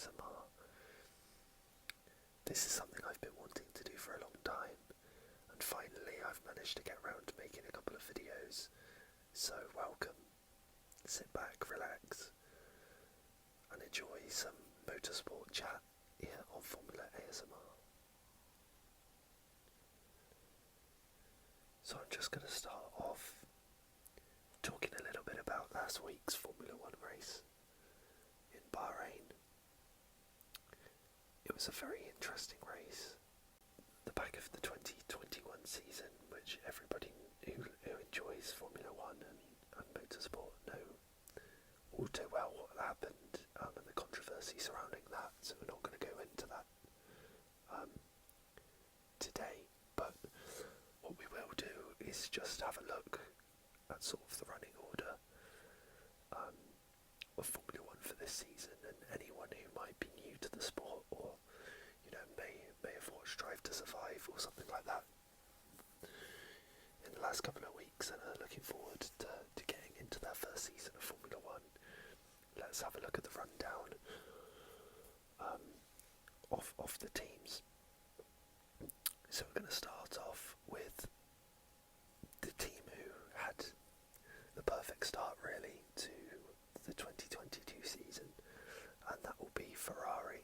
ASMR. This is something I've been wanting to do for a long time, and finally I've managed to get around to making a couple of videos, so welcome. Sit back, relax, and enjoy some motorsport chat here on Formula ASMR. So I'm just going to start off talking a little bit about last week's Formula 1 race in Bahrain. It was a very interesting race. The back of the 2021 season, which everybody who enjoys Formula 1 and motorsport know all too well what happened and the controversy surrounding that, so we're not going to go into that today, but what we will do is just have a look at sort of the running order of Formula 1 for this season, and anyone who might be new to the sport or may have watched Drive to Survive or something like that in the last couple of weeks and are looking forward to getting into their first season of Formula 1. Let's have a look at the rundown of the teams. So we're going to start off with the team who had the perfect start really to the 2022 season, and that will be Ferrari.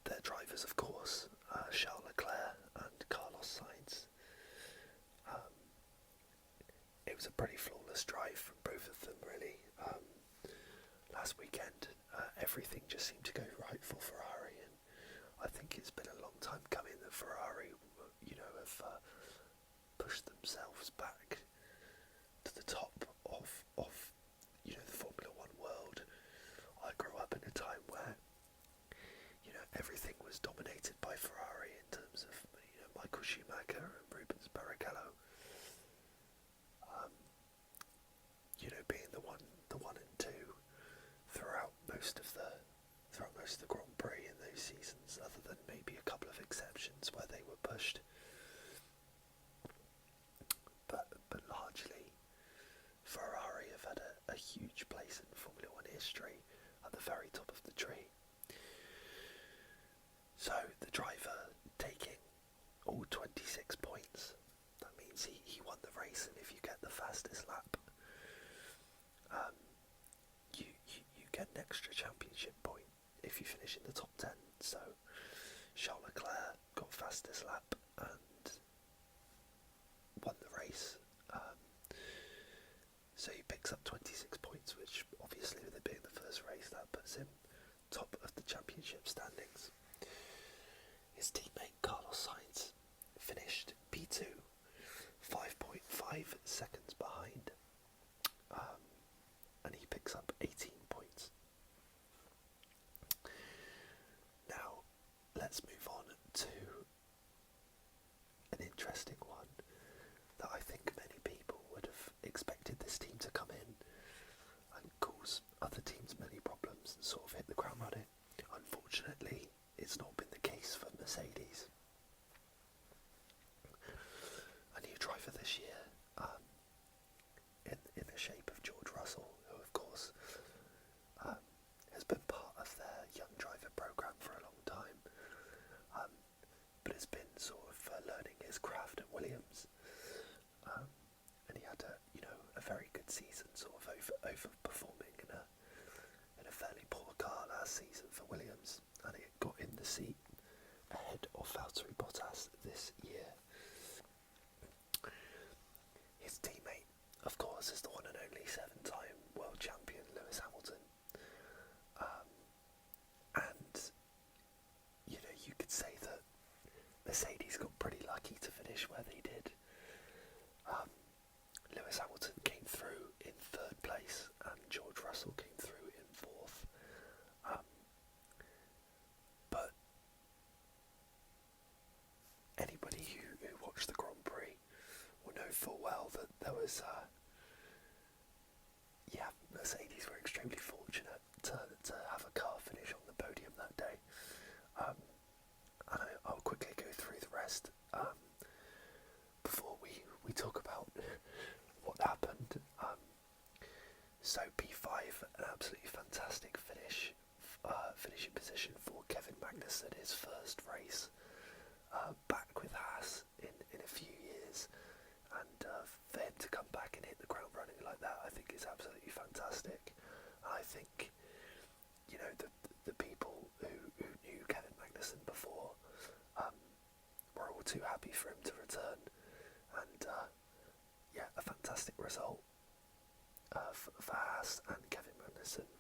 Their drivers, of course, Charles Leclerc and Carlos Sainz. It was a pretty flawless drive from both of them, really. Last weekend, everything just seemed to go right for Ferrari, and I think it's been a long time coming that Ferrari, have pushed themselves back to the top of the Formula 1 world. I grew up in a time where everything was dominated by Ferrari in terms of Michael Schumacher and Rubens Barrichello. Being the one and two throughout most of the Grand Prix in those seasons, other than maybe a couple of exceptions where they were pushed. But largely, Ferrari have had a huge place in Formula 1 history, at the very top of the tree. So the driver taking all 26 points, that means he won the race, and if you get the fastest lap, you get an extra championship point if you finish in the top 10. So Charles Leclerc got fastest lap and won the race. So he picks up 26 points, which obviously with it being the first race, that puts him top of the championship standings. His teammate Carlos Sainz finished P2, 5.5 seconds behind, and he picks up 18 points. Now, let's move on to an interesting one that I think many people would have expected this team to come in and cause other teams many problems and sort of hit the ground running. Unfortunately, it's not been the case for Mercedes. A new driver this year, in the shape of George Russell, who of course has been part of their young driver program for a long time, but has been sort of learning his craft at Williams, and he had a very good season, sort of overperforming in a fairly poor car last season for Williams, and it got in the seat ahead of Valtteri Bottas this year. His teammate, of course, is the one and only 7-time world champion Lewis Hamilton, and you could say that Mercedes got pretty lucky to finish where they did. Lewis Hamilton came through in 3rd place and George Russell came through in 4th. But anybody who watched the Grand Prix will know full well that there was Mercedes were extremely fortunate to have a car finish on the podium that day. And I'll quickly go through the rest before we talk about what happened. So P5, absolutely fantastic finishing position for Kevin Magnussen, his first race back with Haas in a few years, and for him to come back and hit the ground running like that, I think is absolutely fantastic. I think, you know, the people who knew Kevin Magnussen before were all too happy for him to return, and yeah, a fantastic result for Haas and Kevin Magnussen.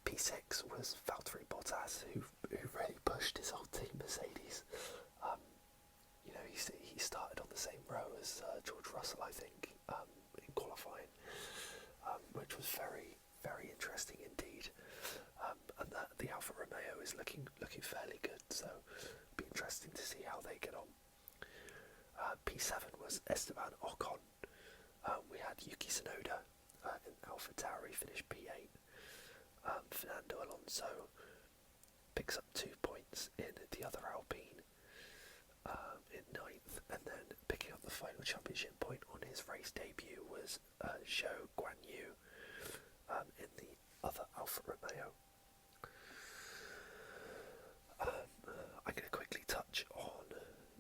P6 was Valtteri Bottas, who really pushed his old team Mercedes. You know, he started on the same row as George Russell, I think, in qualifying, which was very, very interesting indeed. And the Alfa Romeo is looking fairly good, so it'll be interesting to see how they get on. P7 was Esteban Ocon. We had Yuki Tsunoda in AlphaTauri, finished P8. Fernando Alonso picks up 2 points in the other Alpine in 9th, and then picking up the final championship point on his race debut was Zhou Guanyu in the other Alfa Romeo. I'm going to quickly touch on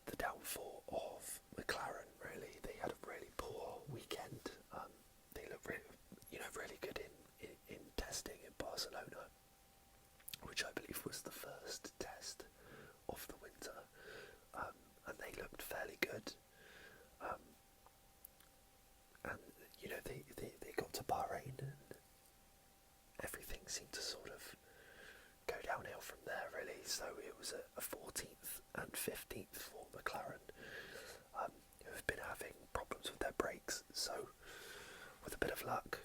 the downfall of McLaren. Really, they had a really poor weekend. They looked really good in testing in Barcelona, which I believe was the first test of the winter, and they looked fairly good. And you know, they got to Bahrain and everything seemed to sort of go downhill from there, really. So it was a 14th and 15th for McLaren, who have been having problems with their brakes. So with a bit of luck,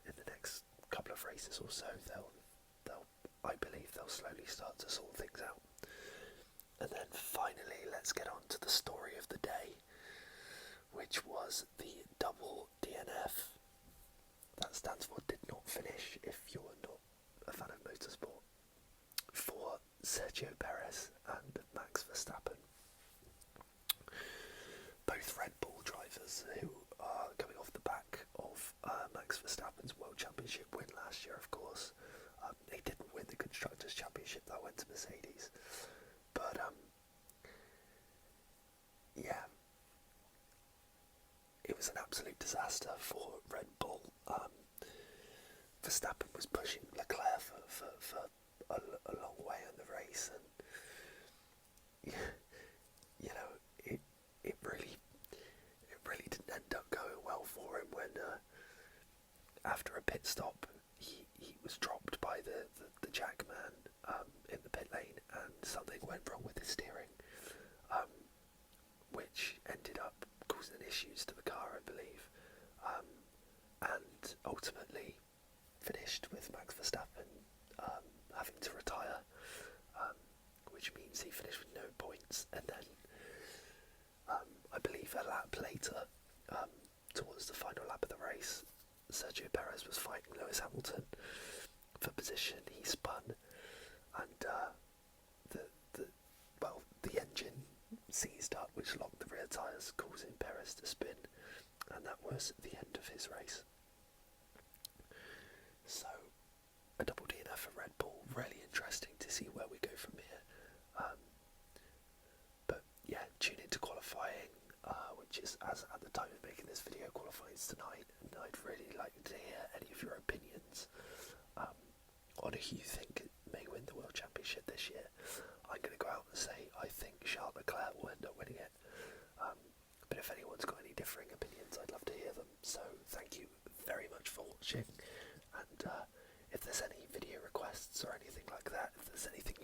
in the next couple of races or so, I believe they'll slowly start to sort things out. And then finally, let's get on to the story of the day, which was the double DNF. That stands for did not finish, if you're not a fan of motorsport, for Sergio Perez and Max Verstappen. Both Red Bull drivers who are coming off the back of Max Verstappen's World Championship win last year, of course. They didn't win the Constructors' Championship, that went to Mercedes. But, yeah, it was an absolute disaster for Red Bull. Verstappen was pushing Leclerc for a long way in the race, and you know, it really didn't end up going well for him when after a pit stop he was dropped by the jack man in the pit lane, and something went wrong with his steering, which ended up causing issues to the car, I believe, and ultimately finished with Max Verstappen having to retire, which means he finished with no points. And then I believe a lap later, towards the final lap of the race, Sergio Perez was fighting Lewis Hamilton for position. He spun, and the engine seized up, which locked the rear tyres, causing Perez to spin, and that was the end of his race. So, a double DNF for Red Bull. Really interesting to see where we go from here. But yeah, tune into qualifying, which is, as at the time of making this video, qualifying is tonight, and I'd really like to hear any of your opinions on who you think may win the World Championship this year. I'm going to go out and say I think Charles Leclerc will end up winning it. But if anyone's got any differing opinions, I'd love to hear them. So thank you very much for watching, and if there's any video requests or anything like that, if there's anything